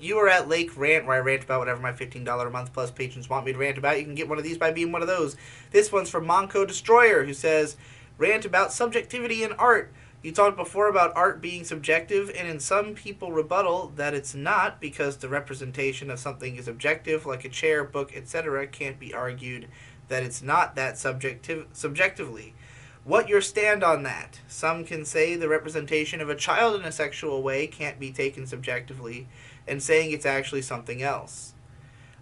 You are at Lake Rant, where I rant about whatever my $15 a month plus patrons want me to rant about. You can get one of these by being one of those. This one's from Monco Destroyer, who says, rant about subjectivity in art. You talked before about art being subjective, and in some people rebuttal that it's not because the representation of something is objective, like a chair, book, etc., can't be argued that it's not that subjectively. What your stand on that? Some can say the representation of a child in a sexual way can't be taken subjectively, and saying it's actually something else.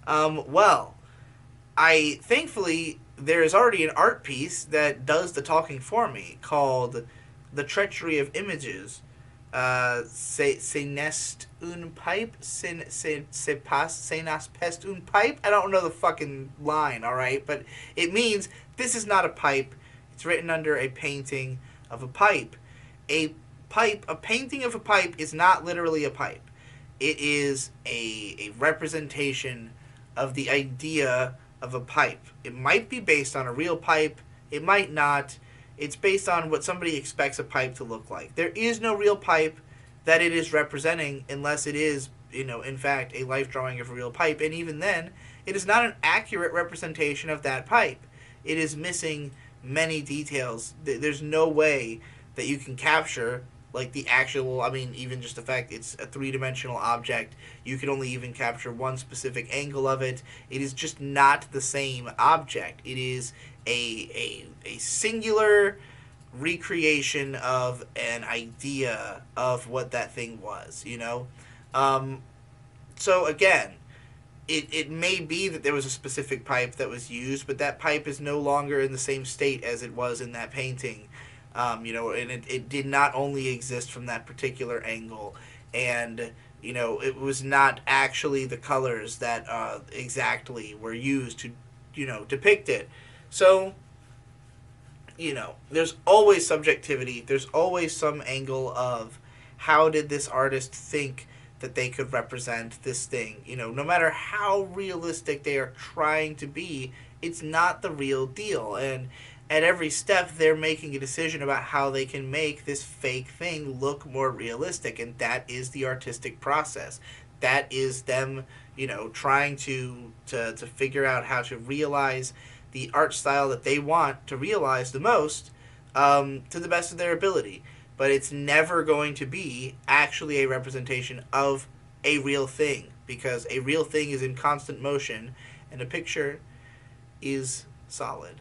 Well, I thankfully there is already an art piece that does the talking for me called "The Treachery of Images." Se nest un pipe, se pas, se nas pest un pipe. I don't know the fucking line, all right, but it means this is not a pipe. It's written under a painting of a pipe. A a painting of a pipe is not literally a pipe. It is a representation of the idea of a pipe. It might be based on a real pipe, it might not. It's based on what somebody expects a pipe to look like. There is no real pipe that it is representing unless it is, in fact, a life drawing of a real pipe. And even then, it is not an accurate representation of that pipe. It is missing many details. There's no way that you can capture like the actual, I mean, even just the fact it's a three-dimensional object, you can only even capture one specific angle of it. It is just not the same object. It is a singular recreation of an idea of what that thing was. Um, so again, it may be that there was a specific pipe that was used, but that pipe is no longer in the same state as it was in that painting. And it did not only exist from that particular angle, and it was not actually the colors that exactly were used to depict it. So there's always subjectivity. There's always some angle of how did this artist think that they could represent this thing. No matter how realistic they are trying to be, it's not the real deal. And at every step, they're making a decision about how they can make this fake thing look more realistic. And that is the artistic process. That is them, trying to figure out how to realize the art style that they want to realize the most, to the best of their ability. But it's never going to be actually a representation of a real thing, because a real thing is in constant motion and a picture is solid.